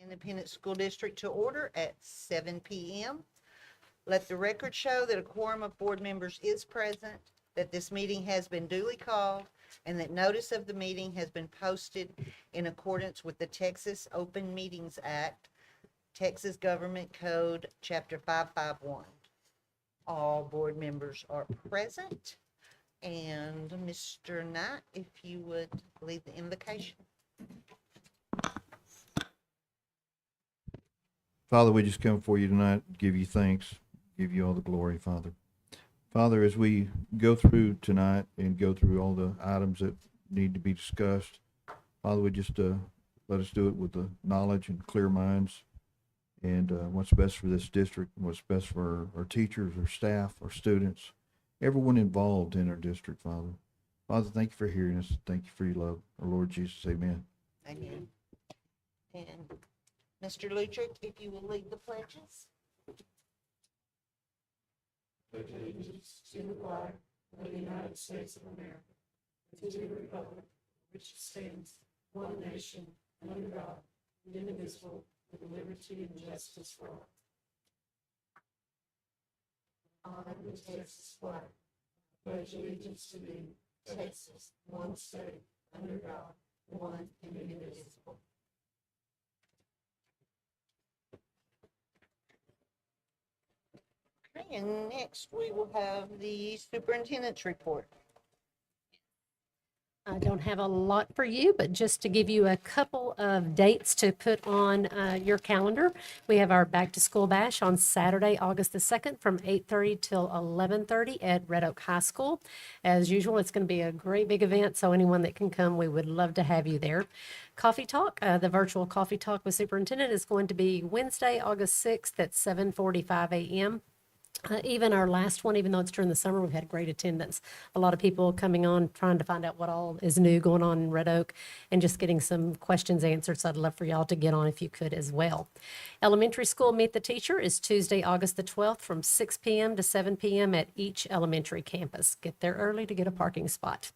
Independent School District to order at 7 p.m. Let the record show that a quorum of board members is present, that this meeting has been duly called, and that notice of the meeting has been posted in accordance with the Texas Open Meetings Act, Texas Government Code, Chapter 551. All board members are present. And Mr. Knight, if you would lead the invocation. Father, we just come for you tonight, give you thanks, give you all the glory, Father. Father, as we go through tonight and go through all the items that need to be discussed, Father, we just let us do it with the knowledge and clear minds and what's best for this district, what's best for our teachers, our staff, our students, everyone involved in our district, Father. Father, thank you for hearing us. Thank you for your love. Our Lord Jesus, amen. Amen. And Mr. Lutrick, if you will lead the pledges. Pledge allegiance to the flag of the United States of America, and to the republic which stands one nation under God, indivisible, with liberty and justice for all. I, the Texas flag, pledge allegiance to thee, Texas, one state, under God, one and indivisible. Okay, and next we will have the superintendent's report. I don't have a lot for you, but just to give you a couple of dates to put on your calendar. We have our Back to School Bash on Saturday, August the 2nd from 8:30 till 11:30 at Red Oak High School. As usual, it's going to be a great big event, so anyone that can come, we would love to have you there. Coffee Talk, the virtual Coffee Talk with Superintendent is going to be Wednesday, August 6th at 7:45 a.m. Even our last one, even though it's during the summer, we've had great attendance. A lot of people coming on, trying to find out what all is new going on in Red Oak and just getting some questions answered. So I'd love for y'all to get on if you could as well. Elementary School Meet the Teacher is Tuesday, August the 12th from 6 p.m. to 7 p.m. at each elementary campus. Get there early to get a parking spot.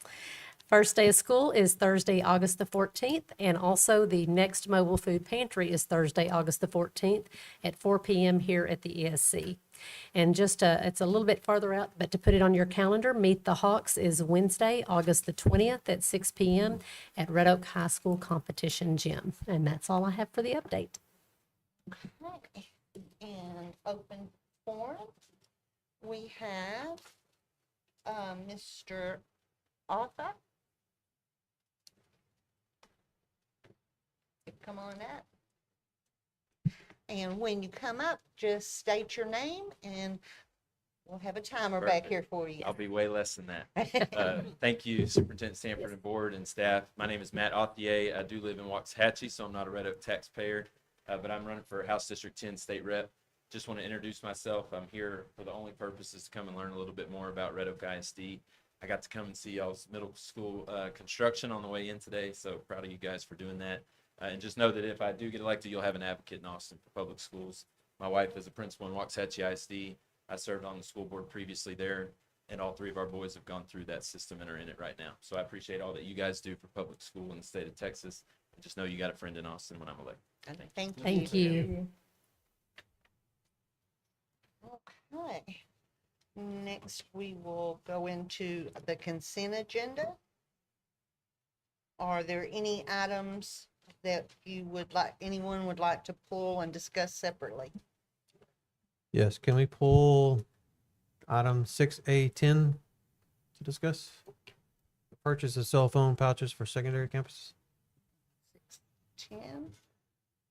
First day of school is Thursday, August the 14th, and also the next mobile food pantry is Thursday, August the 14th at 4 p.m. here at the ESC. And just, it's a little bit farther out, but to put it on your calendar, Meet the Hawks is Wednesday, August the 20th at 6 p.m. at Red Oak High School Competition Gym. And that's all I have for the update. Okay, and open forum, we have Mr. Arthur. Come on up. And when you come up, just state your name and we'll have a timer back here for you. I'll be way less than that. Thank you, Superintendent Stanford and board and staff. My name is Matt Authier. I do live in Waxahachie, so I'm not a Red Oak taxpayer, but I'm running for House District 10 State Rep. Just want to introduce myself. I'm here for the only purpose is to come and learn a little bit more about Red Oak ISD. I got to come and see y'all's middle school construction on the way in today, so proud of you guys for doing that. And just know that if I do get elected, you'll have an advocate in Austin for public schools. My wife is a principal in Waxahachie ISD. I served on the school board previously there, and all three of our boys have gone through that system and are in it right now. So I appreciate all that you guys do for public school in the state of Texas. And just know you got a friend in Austin when I'm elected. Thank you. Thank you. Okay. Next, we will go into the consent agenda. Are there any items that you would like, anyone would like to pull and discuss separately? Yes, can we pull item 6A10 to discuss? The purchase of cell phone pouches for secondary campuses. 10.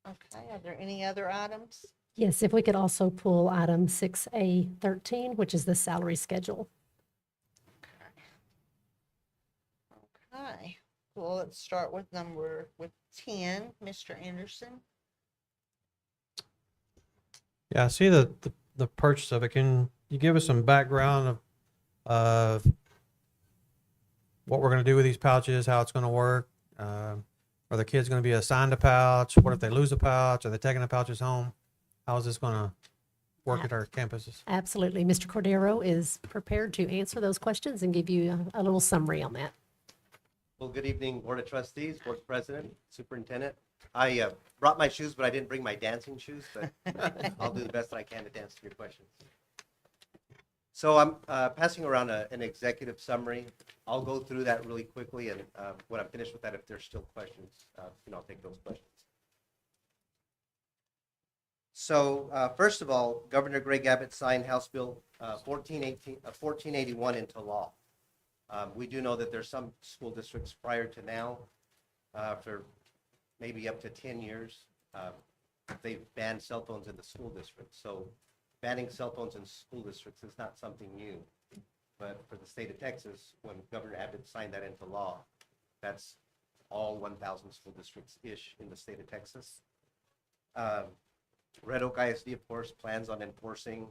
Okay, are there any other items? Yes, if we could also pull item 6A13, which is the salary schedule. Okay, well, let's start with 10, Mr. Anderson. Yeah, I see the purchase of it. Can you give us some background of what we're going to do with these pouches, how it's going to work? Are the kids going to be assigned a pouch? What if they lose a pouch? Are they taking the pouches home? How is this going to work at our campuses? Absolutely. Mr. Cordero is prepared to answer those questions and give you a little summary on that. Well, good evening, Board of Trustees, Board President, Superintendent. I brought my shoes, but I didn't bring my dancing shoes, but I'll do the best that I can to dance to your questions. So I'm passing around an executive summary. I'll go through that really quickly, and when I'm finished with that, if there's still questions, I'll take those questions. So first of all, Governor Greg Abbott signed House Bill 1481 into law. We do know that there's some school districts prior to now, for maybe up to 10 years, they've banned cell phones in the school district. So banning cell phones in school districts is not something new. But for the state of Texas, when Governor Abbott signed that into law, that's all 1,000 school districts-ish in the state of Texas. Red Oak ISD, of course, plans on enforcing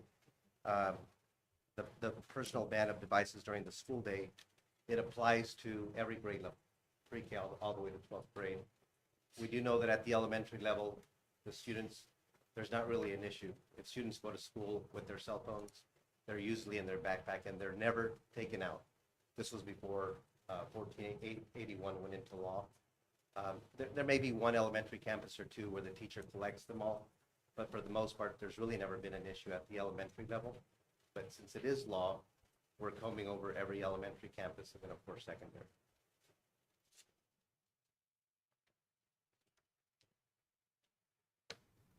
the personal ban of devices during the school day. It applies to every grade level, pre-K all the way to 12th grade. We do know that at the elementary level, the students, there's not really an issue. If students go to school with their cell phones, they're usually in their backpack and they're never taken out. This was before 1481 went into law. There may be one elementary campus or two where the teacher collects them all, but for the most part, there's really never been an issue at the elementary level. But since it is law, we're combing over every elementary campus and then of course secondary.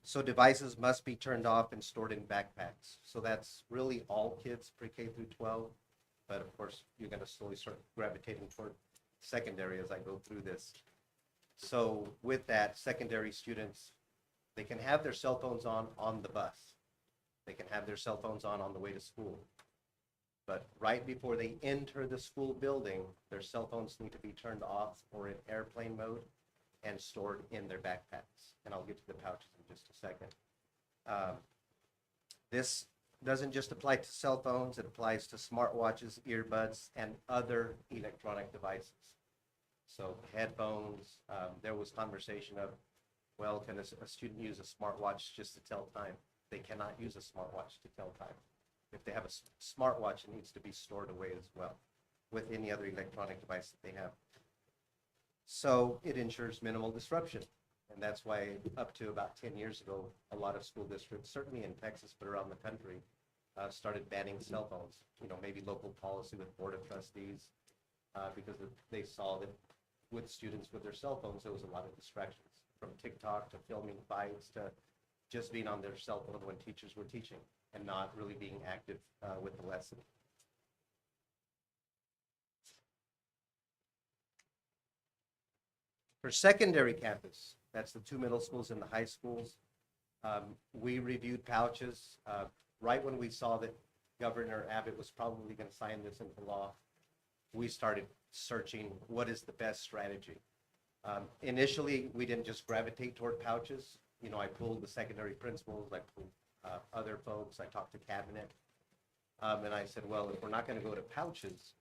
So devices must be turned off and stored in backpacks. So that's really all kids pre-K through 12. But of course, you're going to slowly start gravitating toward secondary as I go through this. So with that, secondary students, they can have their cell phones on the bus. They can have their cell phones on the way to school. But right before they enter the school building, their cell phones need to be turned off or in airplane mode and stored in their backpacks. And I'll get to the pouches in just a second. This doesn't just apply to cell phones, it applies to smartwatches, earbuds, and other electronic devices. So headphones, there was conversation of, well, can a student use a smartwatch just to tell time? They cannot use a smartwatch to tell time. If they have a smartwatch, it needs to be stored away as well with any other electronic device that they have. So it ensures minimal disruption. And that's why up to about 10 years ago, a lot of school districts, certainly in Texas, but around the country, started banning cell phones. Maybe local policy with board of trustees, because they saw that with students with their cell phones, there was a lot of distractions, from TikTok to filming fights to just being on their cell phone when teachers were teaching and not really being active with the lesson. For secondary campus, that's the 2 middle schools and the high schools, we reviewed pouches. Right when we saw that Governor Abbott was probably going to sign this into law, we started searching what is the best strategy. Initially, we didn't just gravitate toward pouches. I pulled the secondary principals, I pulled other folks, I talked to cabinet, and I said, well, if we're not going to go to pouches,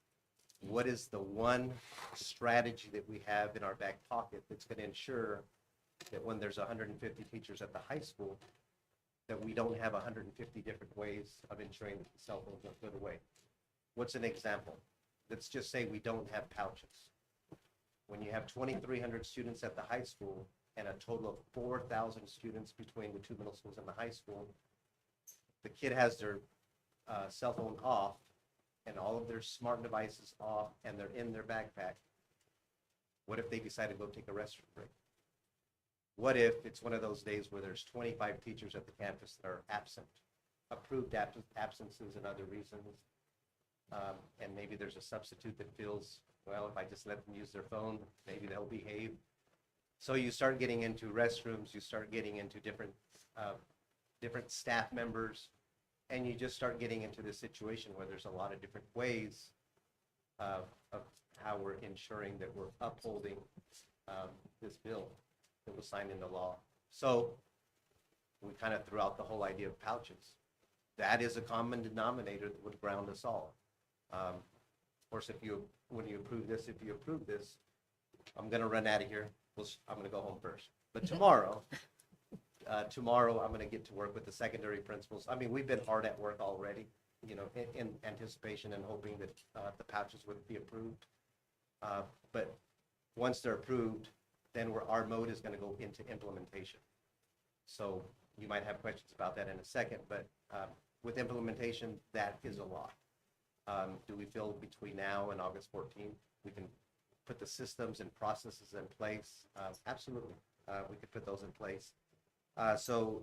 what is the one strategy that we have in our back pocket that's going to ensure that when there's 150 teachers at the high school, that we don't have 150 different ways of ensuring that the cell phones don't go away? What's an example? Let's just say we don't have pouches. When you have 2,300 students at the high school and a total of 4,000 students between the 2 middle schools and the high school, the kid has their cell phone off and all of their smart devices off and they're in their backpack. What if they decide to go take a restroom break? What if it's one of those days where there's 25 teachers at the campus that are absent, approved absences and other reasons, and maybe there's a substitute that feels, well, if I just let them use their phone, maybe they'll behave. So you start getting into restrooms, you start getting into different staff members, and you just start getting into this situation where there's a lot of different ways of how we're ensuring that we're upholding this bill that was signed into law. So we kind of threw out the whole idea of pouches. That is a common denominator that would ground us all. Of course, when you approve this, I'm going to run out of here. I'm going to go home first. But tomorrow, I'm going to get to work with the secondary principals. I mean, we've been hard at work already, in anticipation and hoping that the pouches would be approved. But once they're approved, then our mode is going to go into implementation. So you might have questions about that in a second, but with implementation, that is a lot. Do we feel between now and August 14th, we can put the systems and processes in place? Absolutely, we could put those in place. So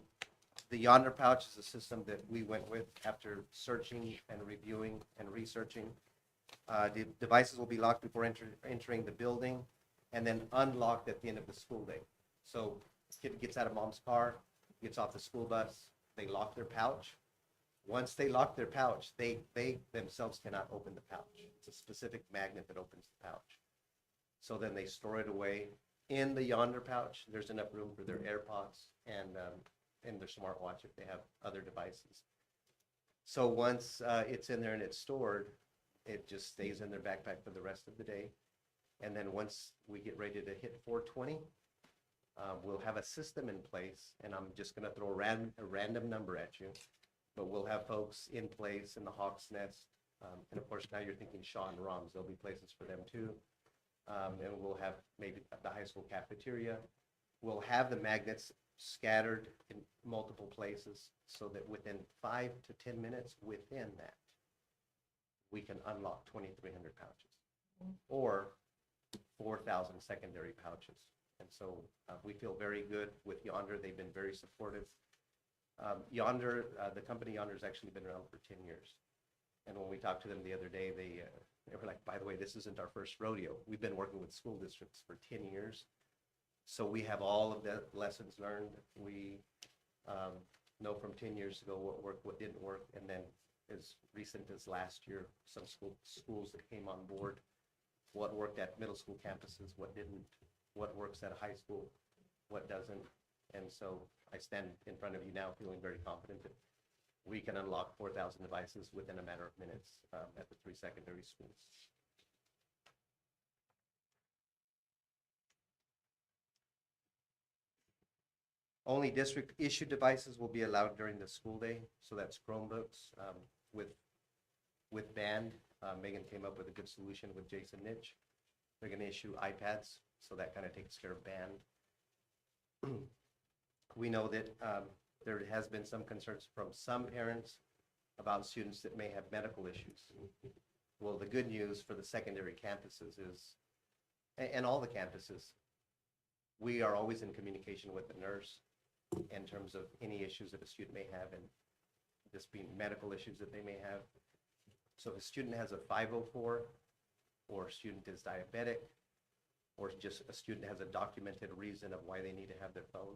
the Yonder pouch is a system that we went with after searching and reviewing and researching. The devices will be locked before entering the building and then unlocked at the end of the school day. So kid gets out of mom's car, gets off the school bus, they lock their pouch. Once they lock their pouch, they themselves cannot open the pouch. It's a specific magnet that opens the pouch. So then they store it away in the Yonder pouch. There's enough room for their AirPods and their smartwatch if they have other devices. So once it's in there and it's stored, it just stays in their backpack for the rest of the day. And then once we get ready to hit 420, we'll have a system in place, and I'm just going to throw a random number at you, but we'll have folks in place in the Hawk's Nest. And of course, now you're thinking Shaw and Rom's. There'll be places for them too. And we'll have maybe the high school cafeteria. We'll have the magnets scattered in multiple places so that within 5 to 10 minutes within that, we can unlock 2,300 pouches or 4,000 secondary pouches. And so we feel very good with Yonder. They've been very supportive. Yonder, the company Yonder has actually been around for 10 years. And when we talked to them the other day, they were like, by the way, this isn't our first rodeo. We've been working with school districts for 10 years. So we have all of the lessons learned. We know from 10 years ago what worked, what didn't work. And then as recent as last year, some schools that came on board, what worked at middle school campuses, what didn't, what works at a high school, what doesn't. And so I stand in front of you now feeling very confident that we can unlock 4,000 devices within a matter of minutes at the 3 secondary schools. Only district-issued devices will be allowed during the school day, so that's Chromebooks with band. Megan came up with a good solution with Jason Nitch. They're going to issue iPads, so that kind of takes care of band. We know that there has been some concerns from some parents about students that may have medical issues. Well, the good news for the secondary campuses is, and all the campuses, we are always in communication with the nurse in terms of any issues that a student may have, and this being medical issues that they may have. So if a student has a 504, or a student is diabetic, or just a student has a documented reason of why they need to have their phone,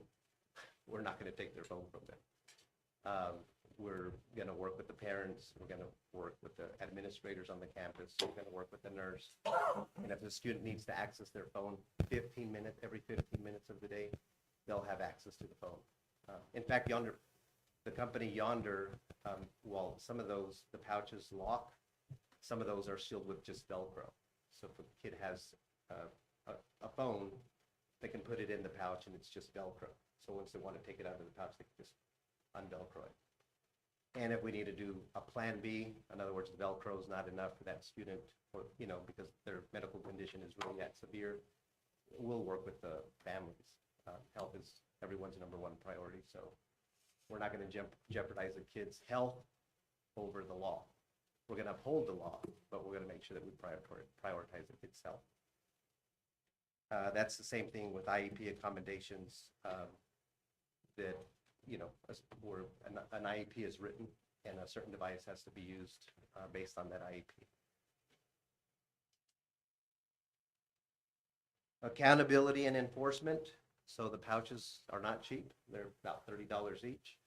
we're not going to take their phone from them. We're going to work with the parents. We're going to work with the administrators on the campus. We're going to work with the nurse. And if the student needs to access their phone every 15 minutes of the day, they'll have access to the phone. In fact, Yonder, the company Yonder, while some of those, the pouches lock, some of those are sealed with just Velcro. So if a kid has a phone, they can put it in the pouch and it's just Velcro. So once they want to take it out of the pouch, they can just un-Velcro it. And if we need to do a plan B, in other words, the Velcro is not enough for that student, or, because their medical condition is really that severe, we'll work with the families. Health is everyone's #1 priority, so we're not going to jeopardize a kid's health over the law. We're going to uphold the law, but we're going to make sure that we prioritize the kid's health. That's the same thing with IEP accommodations that, where an IEP is written and a certain device has to be used based on that IEP. Accountability and enforcement. So the pouches are not cheap. They're about $30 each.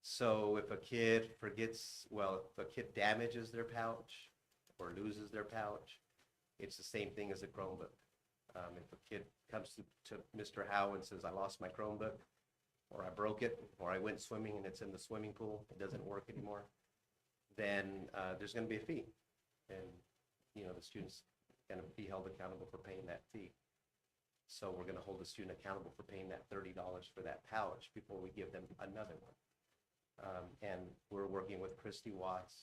So if a kid if a kid damages their pouch or loses their pouch, it's the same thing as a Chromebook. If a kid comes to Mr. Howe and says, I lost my Chromebook, or I broke it, or I went swimming and it's in the swimming pool, it doesn't work anymore, then there's going to be a fee. And, the student's going to be held accountable for paying that fee. So we're going to hold the student accountable for paying that $30 for that pouch before we give them another one. And we're working with Christy Watts,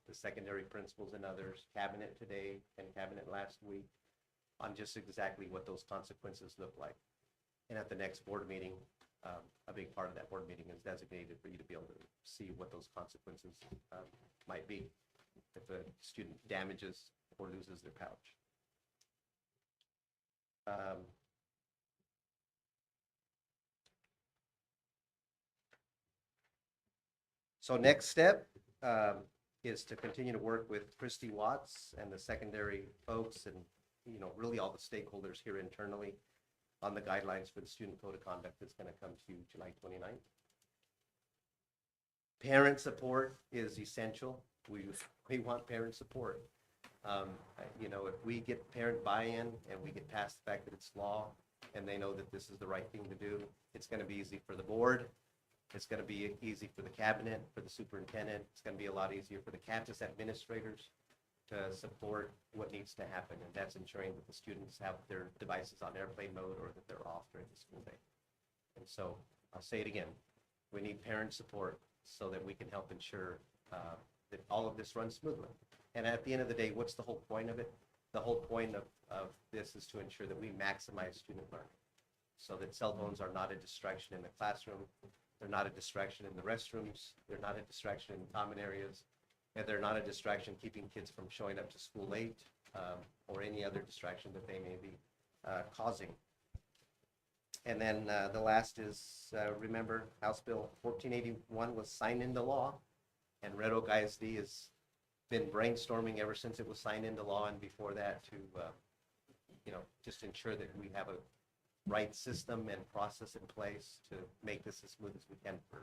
the secondary principals and others, Cabinet today and Cabinet last week, on just exactly what those consequences look like. And at the next board meeting, a big part of that board meeting is designated for you to be able to see what those consequences might be if a student damages or loses their pouch. So next step is to continue to work with Christy Watts and the secondary folks and, you know, really all the stakeholders here internally on the guidelines for the student code of conduct that's going to come to you July 29th. Parent support is essential. We want parent support. You know, if we get parent buy-in and we get past the fact that it's law and they know that this is the right thing to do, it's going to be easy for the board. It's going to be easy for the cabinet, for the superintendent. It's going to be a lot easier for the campus administrators to support what needs to happen. And that's ensuring that the students have their devices on airplane mode or that they're off during the school day. And so I'll say it again. We need parent support so that we can help ensure that all of this runs smoothly. And at the end of the day, what's the whole point of it? The whole point of this is to ensure that we maximize student learning so that cell phones are not a distraction in the classroom. They're not a distraction in the restrooms. They're not a distraction in common areas. And they're not a distraction keeping kids from showing up to school late or any other distraction that they may be causing. And then the last is, remember, House Bill 1481 was signed into law, and Red Oak ISD has been brainstorming ever since it was signed into law and before that to, you know, just ensure that we have a right system and process in place to make this as smooth as we can for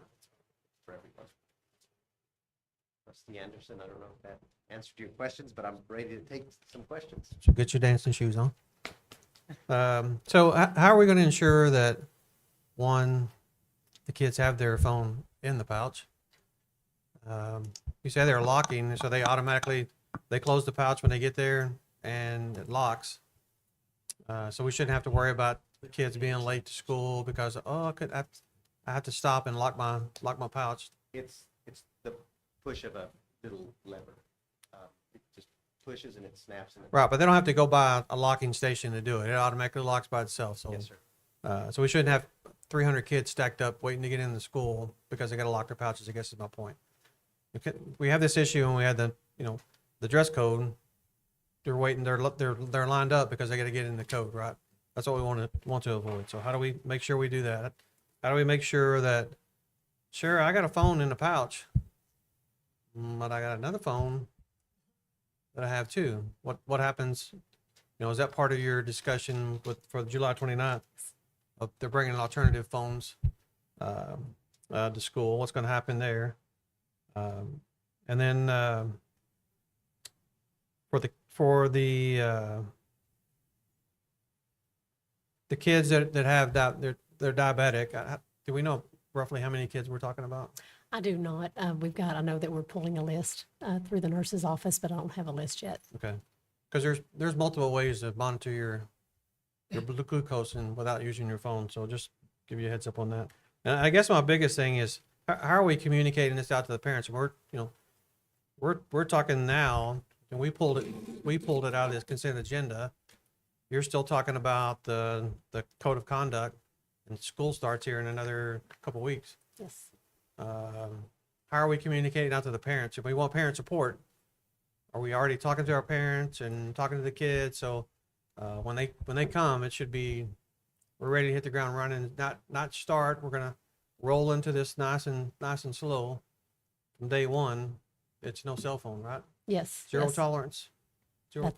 everyone. Trustee Anderson, I don't know if that answered your questions, but I'm ready to take some questions. So get your dancing shoes on. So how are we going to ensure that, one, the kids have their phone in the pouch? You say they're locking, so they automatically, they close the pouch when they get there and it locks. So we shouldn't have to worry about the kids being late to school because, oh, I have to stop and lock my pouch. It's the push of a little lever. It just pushes and it snaps. And Right, but they don't have to go by a locking station to do it. It automatically locks by itself. So, yes, sir. So we shouldn't have 300 kids stacked up waiting to get into school because they got to lock their pouches, I guess is my point. We have this issue when we had the dress code. They're waiting, they're lined up because they got to get in the code, right? That's what we want to avoid. So how do we make sure we do that? How do we make sure that, sure, I got a phone in the pouch, but I got another phone that I have too. What happens? Is that part of your discussion for July 29th? They're bringing alternative phones to school. What's going to happen there? And then for the kids that have they're diabetic. Do we know roughly how many kids we're talking about? I do not. I know that we're pulling a list through the nurse's office, but I don't have a list yet. Okay, because there's multiple ways to monitor your glucose and without using your phone. So just give you a heads up on that. And I guess my biggest thing is how are we communicating this out to the parents? We're talking now, and we pulled it out of this consent agenda. You're still talking about the code of conduct, and school starts here in another couple weeks. Yes. How are we communicating out to the parents? If we want parent support, are we already talking to our parents and talking to the kids? So when they come, it should be we're ready to hit the ground running. Not start. We're gonna roll into this nice and slow from day one. It's no cell phone, right? Yes. Zero yes. tolerance.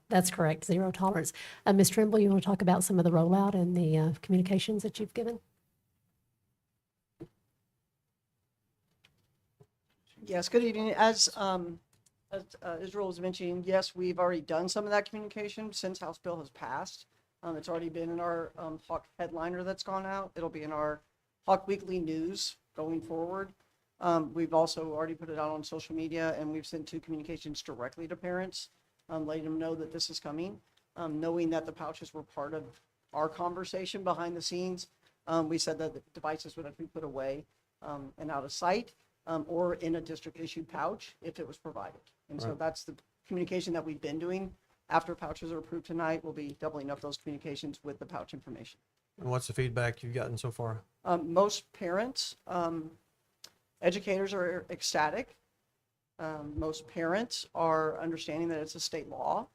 That's correct. Zero tolerance. Ms. Trimble, you want to talk about some of the rollout and the communications that you've given? Yes, good evening. As Israel was mentioning, yes, we've already done some of that communication since House Bill has passed. It's already been in our Hawk headliner that's gone out. It'll be in our Hawk Weekly News going forward. We've also already put it out on social media, and we've sent 2 communications directly to parents, letting them know that this is coming. Knowing that the pouches were part of our conversation behind the scenes, we said that the devices would have to be put away and out of sight. Or in a district issued pouch if it was provided. And so Right. that's the communication that we've been doing after pouches are approved tonight, we'll be doubling up those communications with the pouch information. And what's the feedback you've gotten so far? Most parents, educators are ecstatic. Most parents are understanding that it's a state law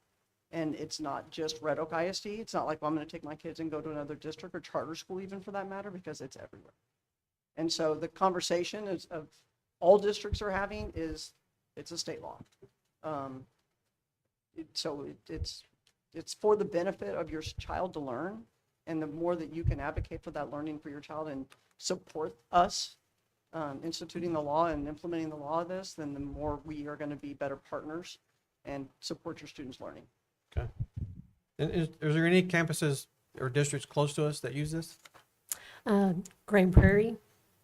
and it's not just Red Oak ISD. It's not like, well, I'm going to take my kids and go to another district or charter school even for that matter, because it's everywhere. And so the conversation is of all districts are having is it's a state law. It's for the benefit of your child to learn. And the more that you can advocate for that learning for your child and support us instituting the law and implementing the law of this, then the more we are going to be better partners and support your students' learning. Okay. And is there any campuses or districts close to us that use this? Grand Prairie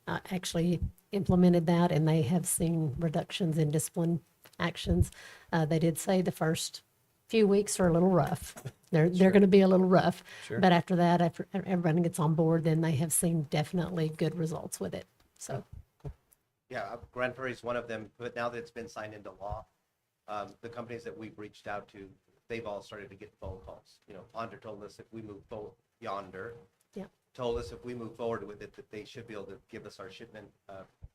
actually implemented that, and they have seen reductions in discipline actions. They did say the first few weeks are a little rough. They're going to be a little rough. Sure. But after that, after everyone gets on board, then they have seen definitely good results with it. So, Yeah, Grand Prairie is one of them, but now that it's been signed into law, the companies that we've reached out to, they've all started to get phone calls. You know, Ponder told us if we move forward, Yonder yeah. told us if we move forward with it, that they should be able to give us our shipment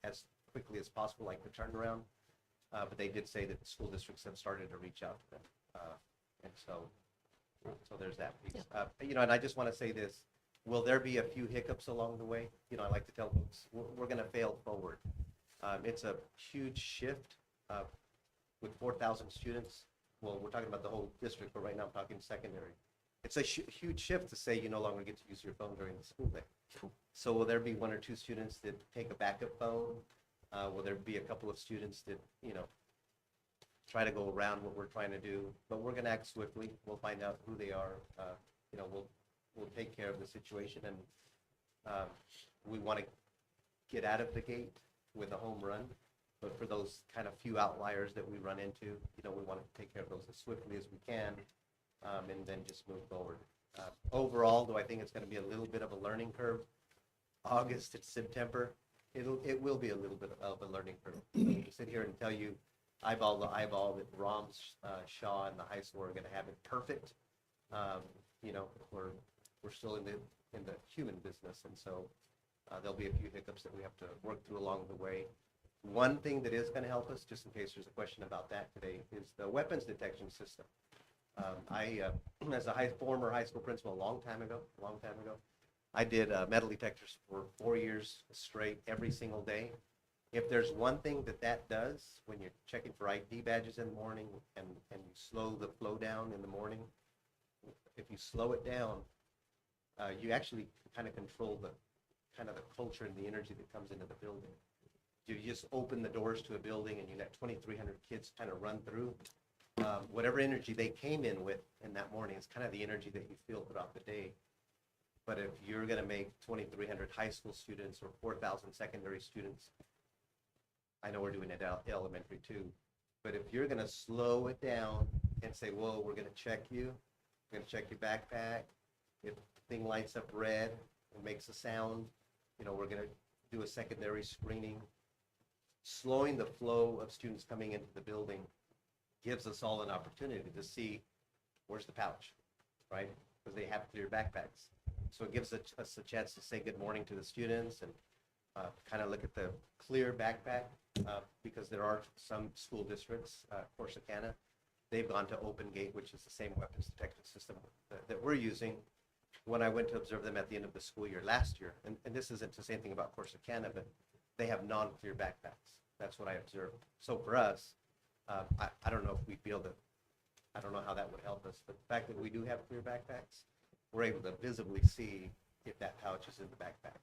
as quickly as possible, like the turnaround. But they did say that the school districts have started to reach out to them. And so there's that piece. You know, and I just want to say this, will there be a few hiccups along the way? You know, I like to tell folks, we're going to fail forward. It's a huge shift with 4,000 students. Well, we're talking about the whole district, but right now I'm talking secondary. It's a huge shift to say you no longer get to use your phone during the school day. So will there be one or two students that take a backup phone? Will there be a couple of students that, you know, try to go around what we're trying to do? But we're going to act swiftly. We'll find out who they are. You know, we'll take care of the situation, and we want to get out of the gate with a home run. But for those kind of few outliers that we run into, you know, we want to take care of those as swiftly as we can, and then just move forward. Overall, though, I think it's going to be a little bit of a learning curve. August to September, it will be a little bit of a learning curve. To sit here and tell you eyeball to eyeball that Brahms, Shaw, and the high school are going to have it perfect. You know, we're still in the human business, and so there'll be a few hiccups that we have to work through along the way. One thing that is going to help us, just in case there's a question about that today, is the weapons detection system. I, as a former high school principal a long time ago, I did metal detectors for 4 years straight, every single day. If there's one thing that does when you're checking for ID badges in the morning and you slow the flow down in the morning, if you slow it down, you actually kind of control the culture and the energy that comes into the building. You just open the doors to a building and you let 2,300 kids kind of run through. Whatever energy they came in with in that morning is kind of the energy that you feel throughout the day. But if you're going to make 2,300 high school students or 4,000 secondary students, I know we're doing it at elementary too, but if you're going to slow it down and say, whoa, we're going to check you, we're going to check your backpack, if the thing lights up red and makes a sound, you know, we're going to do a secondary screening. Slowing the flow of students coming into the building gives us all an opportunity to see where's the pouch, right? Because they have clear backpacks. So it gives us a chance to say good morning to the students and kind of look at the clear backpack because there are some school districts, Corsicana, they've gone to Open Gate, which is the same weapons detection system that we're using. When I went to observe them at the end of the school year last year, and this isn't to say anything about Corsicana, but they have non-clear backpacks. That's what I observed. So for us, I don't know if we'd be able to, I don't know how that would help us, but the fact that we do have clear backpacks, we're able to visibly see if that pouch is in the backpack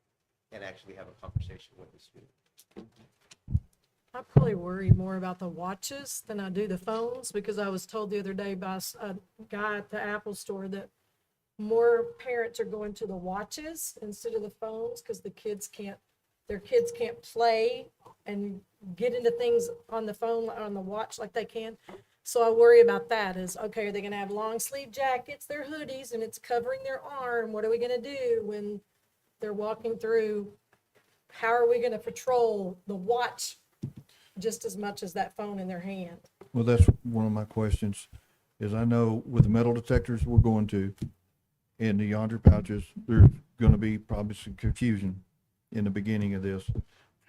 and actually have a conversation with the student. I probably worry more about the watches than I do the phones, because I was told the other day by a guy at the Apple store that more parents are going to the watches instead of the phones because their kids can't play and get into things on the phone, on the watch like they can. So I worry about that is, okay, are they going to have long sleeve jackets, their hoodies, and it's covering their arm? What are we going to do when they're walking through? How are we going to patrol the watch just as much as that phone in their hand? Well, that's one of my questions. is I know with the metal detectors we're going to, and the yonder pouches, there's gonna be probably some confusion in the beginning of this.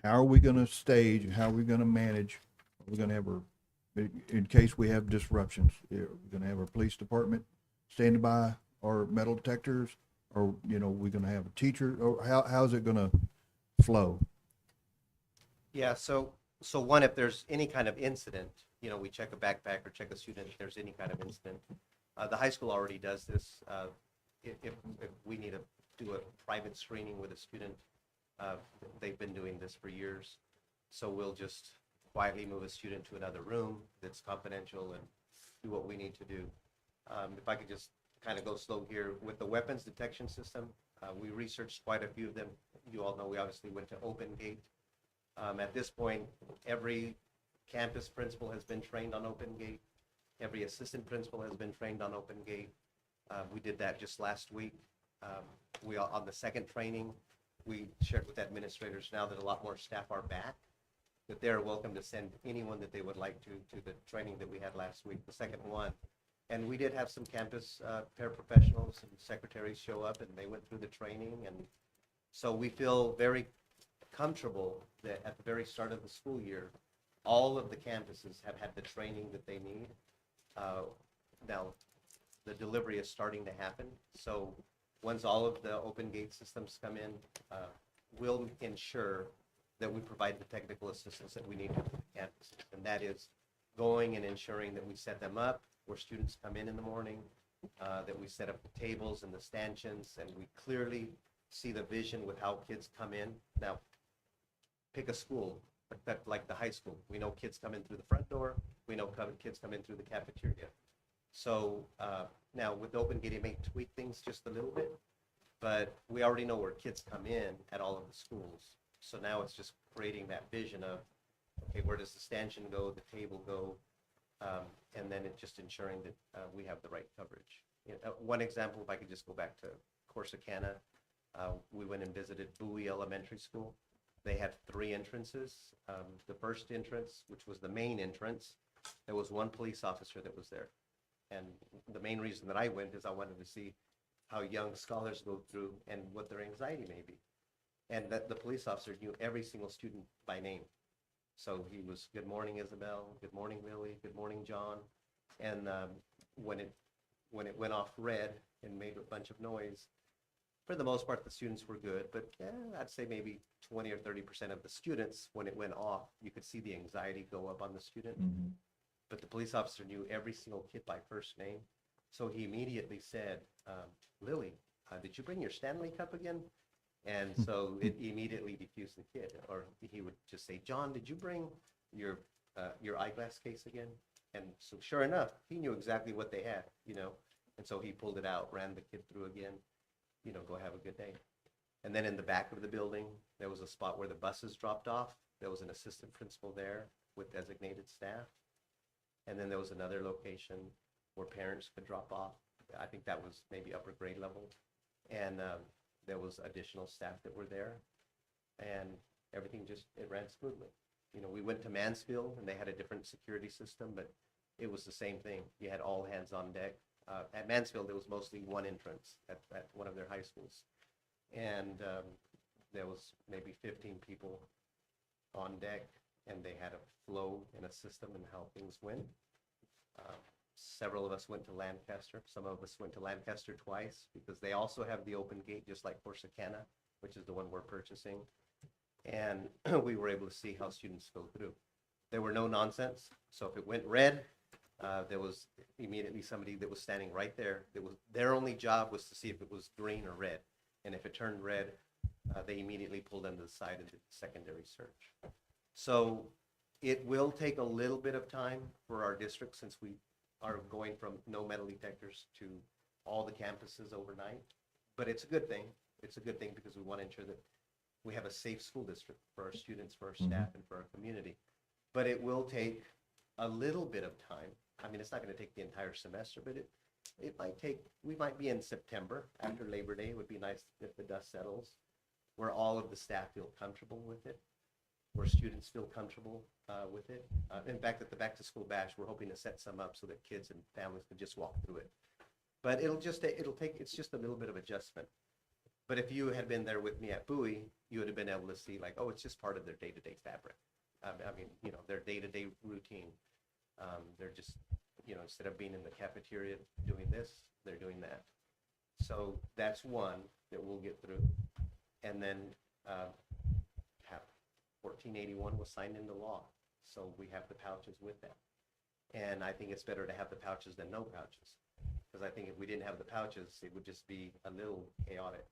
How are we gonna stage, how are we gonna manage, are we gonna have in case we have disruptions, are we gonna have our police department standing by our metal detectors? Or, we're gonna have a teacher, or how's it gonna flow? Yeah, so one, if there's any kind of incident, we check a backpack or check a student if there's any kind of incident. The high school already does this. If we need to do a private screening with a student, they've been doing this for years. So we'll just quietly move a student to another room that's confidential and do what we need to do. If I could just kind of go slow here, with the weapons detection system, we researched quite a few of them. You all know we obviously went to Open Gate. At this point, every campus principal has been trained on Open Gate. Every assistant principal has been trained on Open Gate. We did that just last week. On the second training, we shared with administrators now that a lot more staff are back, that they're welcome to send anyone that they would like to the training that we had last week, the second one. And we did have some campus paraprofessionals and secretaries show up, and they went through the training. And so we feel very comfortable that at the very start of the school year, all of the campuses have had the training that they need. Now, the delivery is starting to happen. So once all of the Open Gate systems come in, we'll ensure that we provide the technical assistance that we need to the campuses. And that is going and ensuring that we set them up where students come in the morning, that we set up the tables and the stanchions, and we clearly see the vision with how kids come in. Now, pick a school, like the high school. We know kids come in through the front door. We know kids come in through the cafeteria. So now with Open Gate, it may tweak things just a little bit, but we already know where kids come in at all of the schools. So now it's just creating that vision of, okay, where does the stanchion go, the table go, and then it's just ensuring that we have the right coverage. One example, if I could just go back to Corsicana, we went and visited Bowie Elementary School. They had 3 entrances. The first entrance, which was the main entrance, there was one police officer that was there. And the main reason that I went is I wanted to see how young scholars go through and what their anxiety may be. And that the police officer knew every single student by name. So he was, good morning, Isabel, good morning, Lily, good morning, John. And when it went off red and made a bunch of noise, for the most part, the students were good, but I'd say maybe 20 or 30% of the students, when it went off, you could see the anxiety go up on the student. But the police officer knew every single kid by first name. So he immediately said, Lily, did you bring your Stanley Cup again? And so it immediately diffused the kid. Or he would just say, John, did you bring your eyeglass case again? And so sure enough, he knew exactly what they had, And so he pulled it out, ran the kid through again, go have a good day. And then in the back of the building, there was a spot where the buses dropped off. There was an assistant principal there with designated staff. And then there was another location where parents could drop off. I think that was maybe upper grade level. And there was additional staff that were there. And everything it ran smoothly. We went to Mansfield and they had a different security system, but it was the same thing. You had all hands on deck. At Mansfield, there was mostly one entrance at one of their high schools. And there was maybe 15 people on deck, and they had a flow and a system and how things went. Several of us went to Lancaster. Some of us went to Lancaster twice because they also have the Open Gate, just like Corsicana, which is the one we're purchasing. And we were able to see how students go through. There were no nonsense. So if it went red, there was immediately somebody that was standing right there. Their only job was to see if it was green or red. And if it turned red, they immediately pulled them to the side and did secondary search. So it will take a little bit of time for our district, since we are going from no metal detectors to all the campuses overnight. But it's a good thing. It's a good thing because we want to ensure that we have a safe school district for our students, for our staff, and for our community. But it will take a little bit of time. I mean, it's not going to take the entire semester, but it might take, we might be in September after Labor Day. It would be nice if the dust settles, where all of the staff feel comfortable with it. where students feel comfortable with it. In fact, at the Back to School Bash, we're hoping to set some up so that kids and families can just walk through it. But it's just a little bit of adjustment. But if you had been there with me at Bowie, you would have been able to see like, oh, it's just part of their day-to-day fabric. I mean, their day-to-day routine. They're just, instead of being in the cafeteria doing this, they're doing that. So that's one that we'll get through. And then 1481 was signed into law. So we have the pouches with that. And I think it's better to have the pouches than no pouches. Because I think if we didn't have the pouches, it would just be a little chaotic.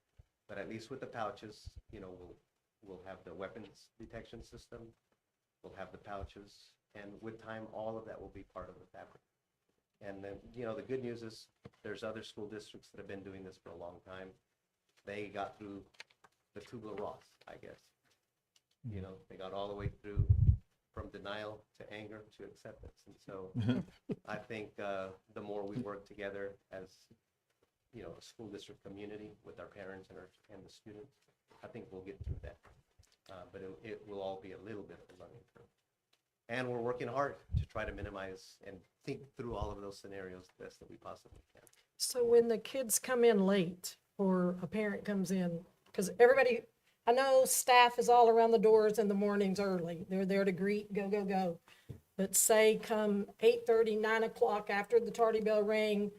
But at least with the pouches, we'll have the weapons detection system. We'll have the pouches. And with time, all of that will be part of the fabric. And then, the good news is there's other school districts that have been doing this for a long time. They got through the Kubler-Ross, I guess. They got all the way through from denial to anger to acceptance. And so I think the more we work together as, a school district community with our parents and the students, I think we'll get through that. But it will all be a little bit of a learning curve. And we're working hard to try to minimize and think through all of those scenarios the best that we possibly can. So when the kids come in late or a parent comes in, because I know staff is all around the doors in the mornings early. They're there to greet, go, go, go. But say come 8:30, 9 o'clock after the tardy bell ring,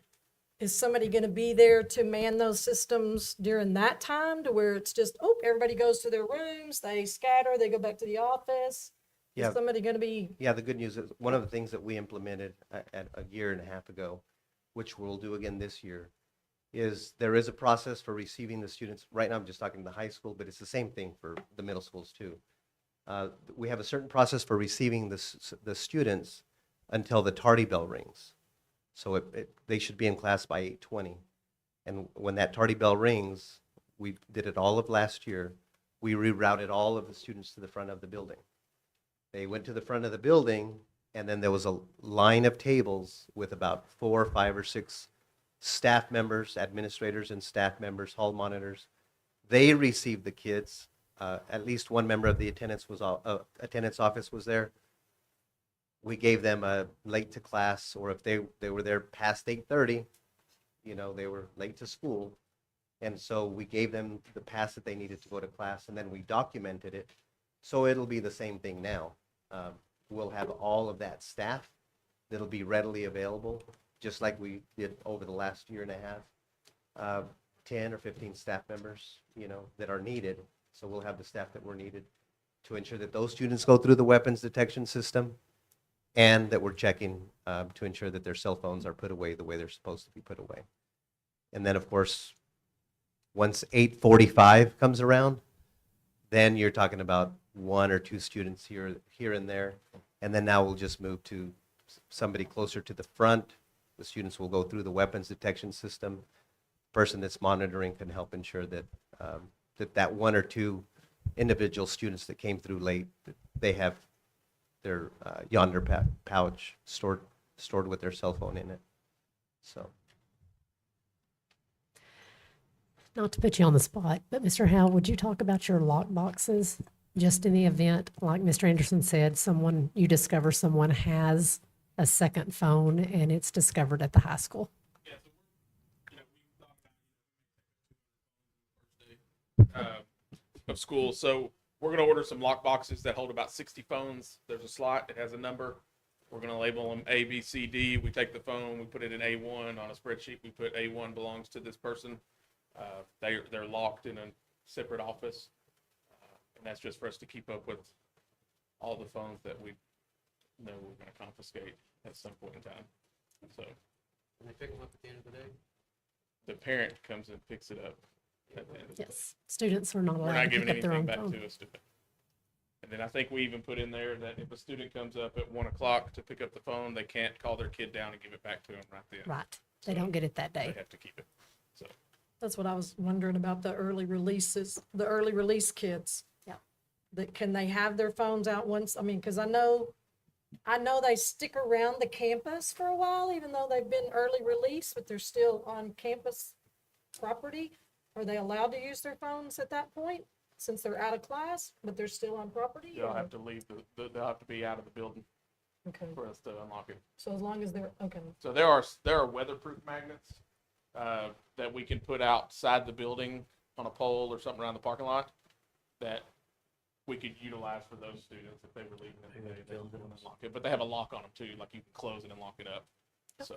is somebody going to be there to man those systems during that time to where it's just, everybody goes to their rooms, they scatter, they go back to the office? Yeah. Is somebody going to be? Yeah, the good news is one of the things that we implemented a year and a half ago, which we'll do again this year, is there is a process for receiving the students. Right now, I'm just talking the high school, but it's the same thing for the middle schools too. We have a certain process for receiving the students until the tardy bell rings. So they should be in class by 8:20. And when that tardy bell rings, we did it all of last year, we rerouted all of the students to the front of the building. They went to the front of the building, and then there was a line of tables with about 4, 5, or 6 staff members, administrators and staff members, hall monitors. They received the kids. At least one member of the attendance office was there. We gave them a late to class, or if they were there past 8:30, they were late to school. And so we gave them the pass that they needed to go to class, and then we documented it. So it'll be the same thing now. We'll have all of that staff that'll be readily available, just like we did over the last year and a half. 10 or 15 staff members, that are needed. So we'll have the staff that were needed to ensure that those students go through the weapons detection system, and that we're checking to ensure that their cell phones are put away the way they're supposed to be put away. And then, of course, once 8:45 comes around, then you're talking about 1 or 2 students here and there. And then now we'll just move to somebody closer to the front. The students will go through the weapons detection system. Person that's monitoring can help ensure that that 1 or 2 individual students that came through late, that they have their yonder pouch stored with their cell phone in it. So. Not to put you on the spot, but Mr. Howell, would you talk about your lock boxes? Just in the event, like Mr. Anderson said, you discover someone has a second phone and it's discovered at the high school. Yeah, so we thought about of school. So we're going to order some lock boxes that hold about 60 phones. There's a slot. It has a number. We're going to label them A, B, C, D. We take the phone. We put it in A1 on a spreadsheet. We put A1 belongs to this person. They're locked in a separate office. And that's just for us to keep up with all the phones that we know we're going to confiscate at some point in time. So. And they pick them up at the end of the day? The parent comes and picks it up at the end of the day. Yes, students are not We're allowed not to giving pick up their anything own back phone. to a student. And then I think we even put in there that if a student comes up at 1 o'clock to pick up the phone, they can't call their kid down and give it back to them right then. Right, they So don't get it that They day. have to keep it. So. That's what I was wondering about the early releases, the early release kids. Yeah. Can they have their phones out once? I mean, because I know they stick around the campus for a while, even though they've been early release, but they're still on campus property. Are they allowed to use their phones at that point? since they're out of class, but they're still on property? They'll or- have to leave they'll have to be out of the building Okay, for us to unlock it. so as long as they're, okay, So there are weatherproof magnets that we can put outside the building on a pole or something around the parking lot that we could utilize for those students if they were leaving it today. They would unlock it, but they have a lock on them too, like you can close it and lock it up. So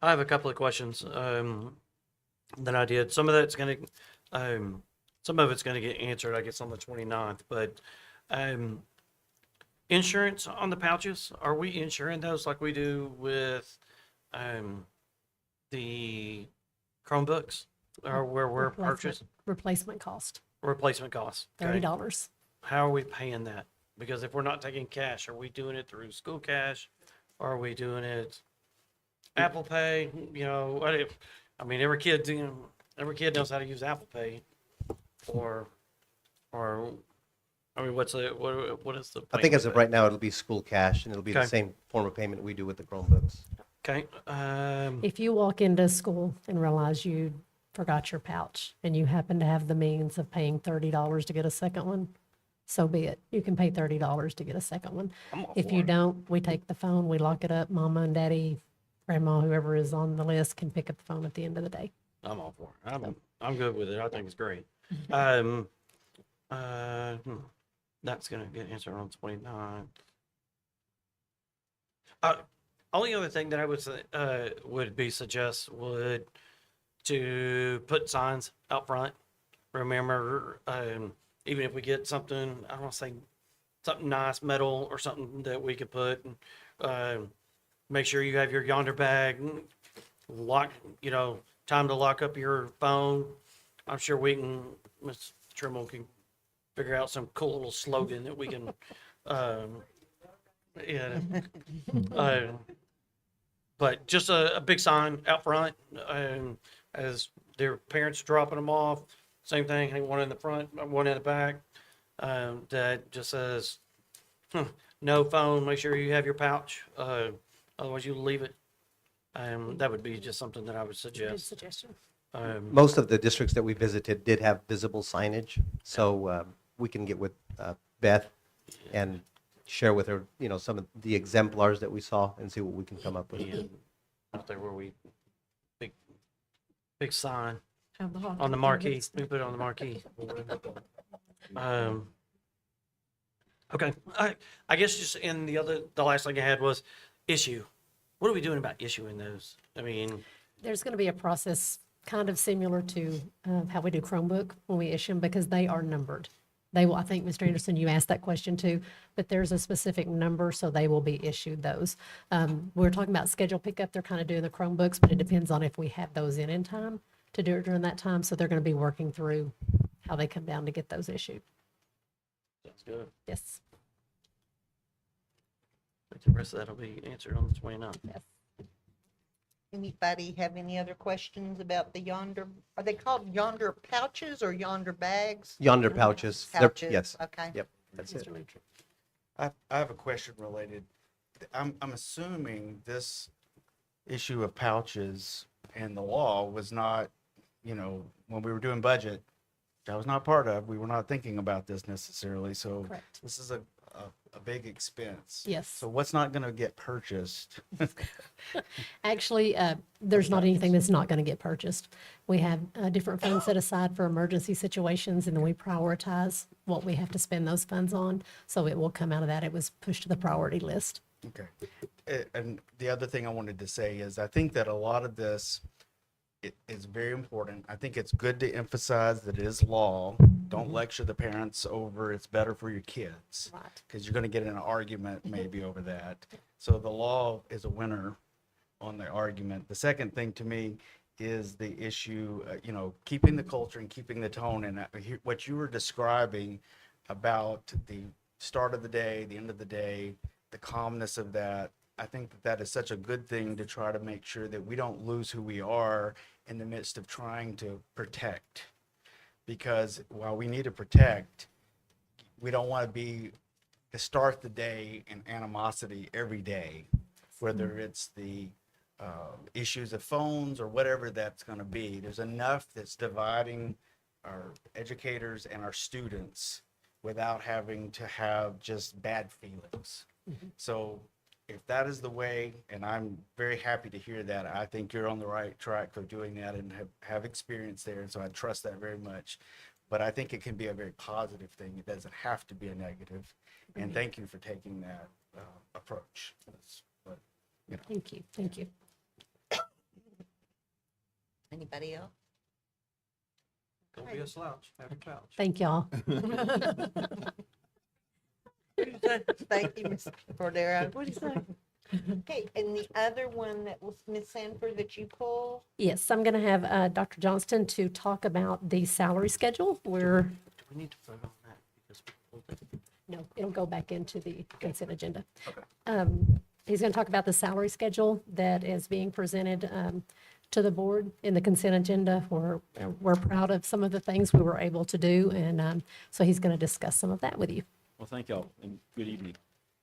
I have a couple of questions that I did. Some of it's going to, some of it's going to get answered, I guess, on the 29th. But insurance on the pouches, are we insuring those like we do with the Chromebooks, or where we're Replacement- purchasing Replacement cost, replacement costs? Okay. $30. How are we paying that? Because if we're not taking cash, are we doing it through school cash? Or are we doing it Apple Pay? You know, what if, I mean, every kid knows how to use Apple Pay. Or, I mean, what is the? I think payment as of method? right now, it'll be school cash, and it'll be the Okay. same form of payment we do with the Chromebooks. Okay, If you walk into school and realize you forgot your pouch and you happen to have the means of paying $30 to get a second one, so be it. You can pay $30 to get a second one. I'm all If for you it. don't, we take the phone, we lock it up. Mama and daddy, grandma, whoever is on the list can pick up the phone at the end of the day. I'm all for it. I'm good with it. I think it's great. That's gonna get answered on 29th. Only other thing that I would say, would be suggest would to put signs out front. Remember, even if we get something, I don't want to say something nice, metal or something that we could put, make sure you have your yonder bag, lock, time to lock up your phone. I'm sure Ms. Trimble can figure out some cool little slogan that we can, yeah. But just a big sign out front, as their parents are dropping them off. Same thing, hang one in the front, one in the back, that just says, no phone, make sure you have your pouch, otherwise you leave it. That would be just something that I would Good suggest. suggestion. Most of the districts that we visited did have visible signage, so we can get with Beth and share with her, some of the exemplars that we saw and see what we can come up with. Yeah, out there where we, big sign have the hockey on the field. marquee, we put it on the marquee. Okay, I guess just in the last thing I had was issue. What are we doing about issuing those? I mean, There's going to be a process kind of similar to how we do Chromebook when we issue them because they are numbered. They will, I think, Mr. Anderson, you asked that question too, but there's a specific number, so they will be issued those. We're talking about schedule pickup. They're kind of doing the Chromebooks, but it depends on if we have those in time to do it during that time. So they're going to be working through how they come down to get those issued. sounds good. Yes. The rest of that'll be answered on the 29th. Yes. Anybody have any other questions about the yonder, are they called yonder pouches or yonder bags? Yonder pouches. They're- Pouches, Yes, okay. yep, that's it. Mr. Luter. I have a question related. I'm assuming this issue of pouches and the law was not, when we were doing budget, I was not part of, we were not thinking about this necessarily. So Correct. this is a big expense. Yes. So what's not going to get purchased? Actually, there's not anything that's not going to get purchased. We have different funds set aside for emergency situations, and then we prioritize what we have to spend those funds on. So it will come out of that. It was pushed to the priority list. Okay. And the other thing I wanted to say is I think that a lot of this is very important. I think it's good to emphasize that it is law. Don't lecture the parents over it's better for your kids. Right. Because you're going to get in an argument maybe over that. So the law is a winner on the argument. The second thing to me is the issue, keeping the culture and keeping the tone. And what you were describing about the start of the day, the end of the day, the calmness of that, I think that is such a good thing to try to make sure that we don't lose who we are in the midst of trying to protect. Because while we need to protect, we don't want to start the day in animosity every day, whether it's the issues of phones or whatever that's going to be. There's enough that's dividing our educators and our students without having to have just bad feelings. So if that is the way, and I'm very happy to hear that, I think you're on the right track for doing that and have experience there. And so I trust that very much. But I think it can be a very positive thing. It doesn't have to be a negative. And thank you for taking that approach. That's what, you know. Thank you. Thank you. Anybody else? Don't be a slouch, have a couch. Thank y'all. Thank you, Ms. Cordero. What do you say? Okay, and the other one that was Ms. Sanford that you pulled? Yes, I'm going to have Dr. Johnston to talk about the salary schedule. Where, Do we need to vote on that? Because we pulled it? no, it'll go back into the consent agenda. Okay. He's going to talk about the salary schedule that is being presented to the board in the consent agenda. We're proud of some of the things we were able to do, and so he's going to discuss some of that with you. Well, thank y'all, and good evening.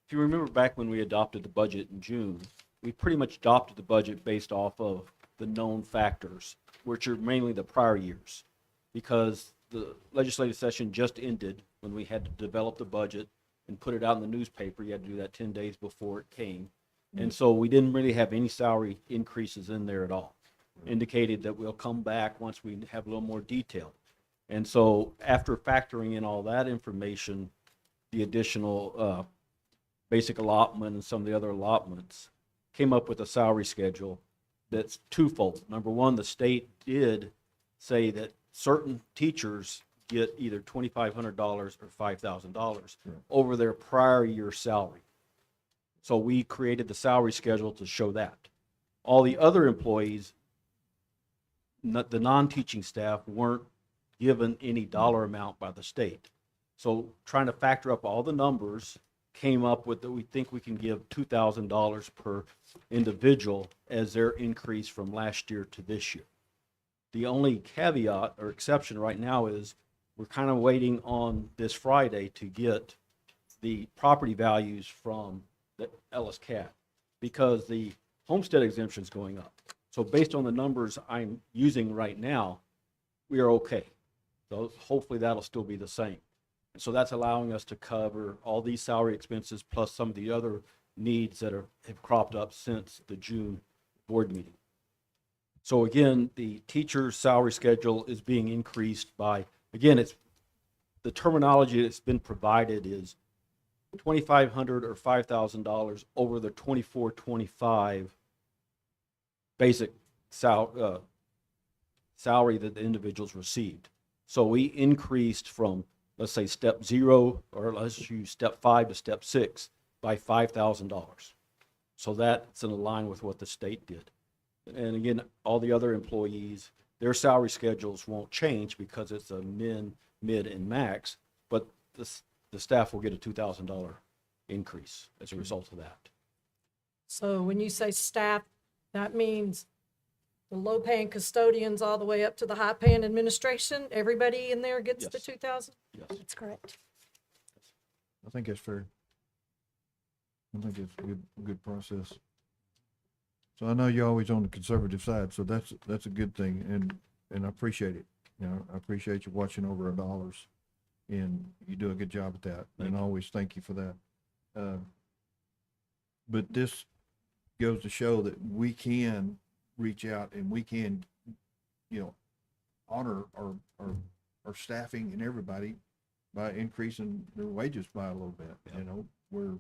If you remember back when we adopted the budget in June, we pretty much adopted the budget based off of the known factors, which are mainly the prior years. Because the legislative session just ended when we had to develop the budget and put it out in the newspaper. You had to do that 10 days before it came. And so we didn't really have any salary increases in there at all. Indicated that we'll come back once we have a little more detail. And so after factoring in all that information, the additional basic allotment and some of the other allotments, came up with a salary schedule that's twofold. Number one, the state did say that certain teachers get either $2,500 or $5,000 over their prior year salary. So we created the salary schedule to show that. All the other employees, the non-teaching staff, weren't given any dollar amount by the state. So trying to factor up all the numbers, came up with that we think we can give $2,000 per individual as their increase from last year to this year. The only caveat or exception right now is we're kind of waiting on this Friday to get the property values from the Ellis Cat because the homestead exemption is going up. So based on the numbers I'm using right now, we are okay. So hopefully that'll still be the same. And so that's allowing us to cover all these salary expenses plus some of the other needs that have cropped up since the June board meeting. So again, the teacher's salary schedule is being increased by, again, it's the terminology that's been provided is $2,500 or $5,000 over the 24-25 basic salary that the individuals received. So we increased from, let's say, step 0, or let's use step 5 to step 6 by $5,000. So that's in line with what the state did. And again, all the other employees, their salary schedules won't change because it's a min, mid, and max, but the staff will get a $2,000 increase as a result of that. So when you say staff, that means the low-paying custodians all the way up to the high-paying administration, everybody in there gets the Yes. 2,000? Yes. That's correct. I think that's fair. I think it's a good process. So I know you're always on the conservative side, so that's a good thing, and I appreciate it. You know, I appreciate you watching over our dollars, and you do a good job at that, and I always thank you for that. But this goes to show that we can reach out and we can, you know, honor our staffing and everybody by increasing their wages by a little bit. You know,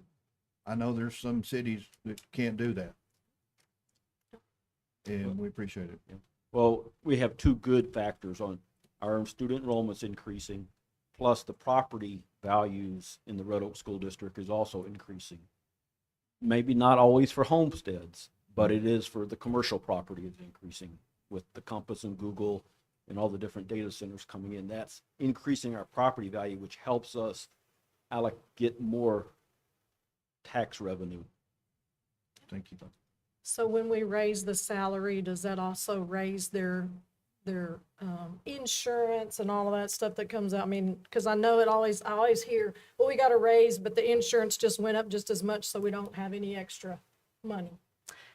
I know there's some cities that can't do that. And we appreciate it. Well, we have two good factors on our student enrollment's increasing, plus the property values in the Red Oak School District is also increasing. Maybe not always for homesteads, but it is for the commercial property is increasing with the Compass and Google and all the different data centers coming in. That's increasing our property value, which helps us get more tax revenue. Thank you. So when we raise the salary, does that also raise their insurance and all of that stuff that comes out? I mean, because I know I always hear, well, we got a raise, but the insurance just went up just as much, so we don't have any extra money.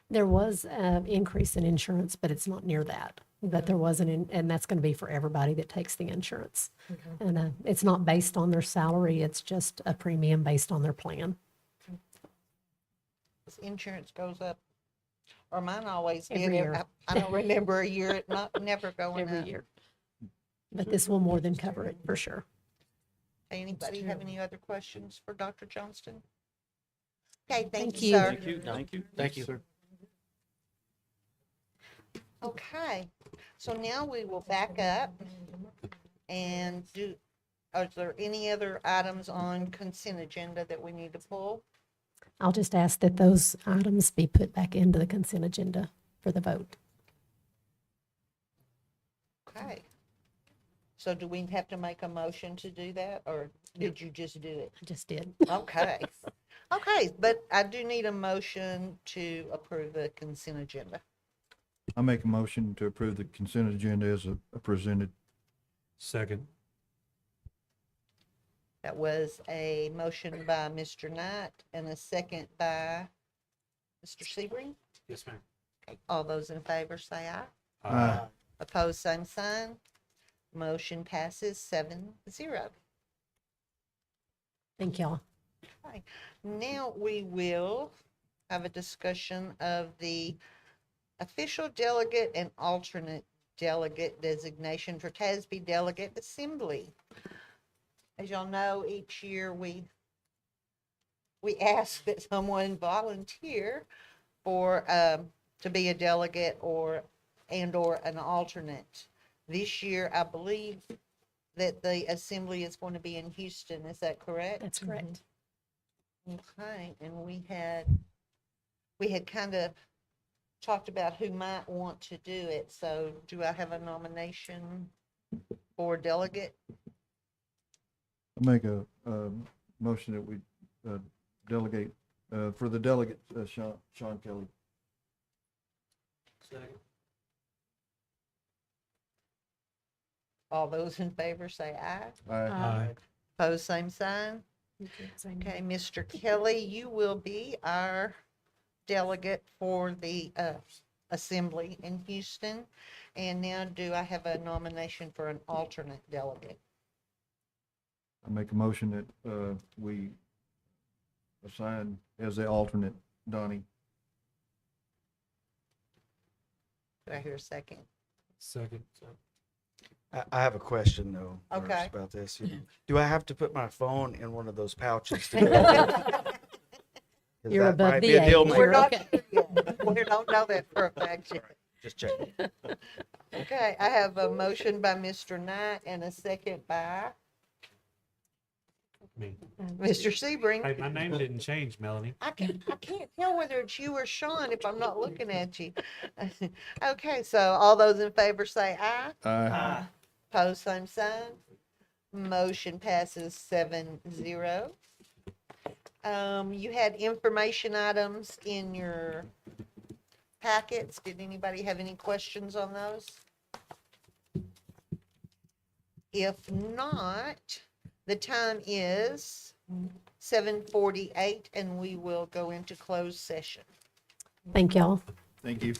There was an increase in insurance, but it's not near that. that there wasn't, and that's going to be for everybody that takes the insurance. Okay. And it's not based on their salary, it's just a premium based on their plan. This insurance goes up, or mine always did. Every year. I don't remember a year it never going Every up. year. But this will more than cover it, for sure. Anybody have any other questions for Dr. Johnston? Okay, thank Thank you, you. sir. Thank you, thank you. Thank you. Sir. Okay, so now we will back up and are there any other items on consent agenda that we need to pull? I'll just ask that those items be put back into the consent agenda for the vote. Okay. So do we have to make a motion to do that, or did you just do it? I just did. Okay. Okay, but I do need a motion to approve the consent agenda. I make a motion to approve the consent agenda as presented. Second. That was a motion by Mr. Knight and a second by Mr. Sebring. Yes, ma'am. Okay, all those in favor say aye. Aye. Opposed, same sign. Motion passes 7-0. Thank y'all. Okay, now we will have a discussion of the official delegate and alternate delegate designation for TASB Delegate Assembly. As y'all know, each year we ask that someone volunteer for, to be a delegate or an alternate. This year, I believe that the assembly is going to be in Houston. Is that correct? That's correct. Okay, and we had kind of talked about who might want to do it. So do I have a nomination for delegate? I make a motion that we delegate, for the delegate, Sean Kelly. All those in favor say aye. Aye. Opposed, same sign. Okay, Mr. Kelly, you will be our delegate for the assembly in Houston. And now do I have a nomination for an alternate delegate? I make a motion that we assign as the alternate Donnie. Do I hear a second? Second. I have a question though. first Okay. About this. Do I have to put my phone in one of those pouches? to go? 'Cause You're that above might the be a deal age. maker. We're not, Okay. we don't know that for a fact yet. Just checking. Okay, I have a motion by Mr. Knight and a second by Me. Mr. Sebring. Hey, my name didn't change, Melanie. I can't tell whether it's you or Sean if I'm not looking at you. Okay, so all those in favor say aye. Aye. Pose same sign. Motion passes 7-0. You had information items in your packets. Did anybody have any questions on those? If not, the time is 7:48 and we will go into closed session. Thank y'all. Thank you.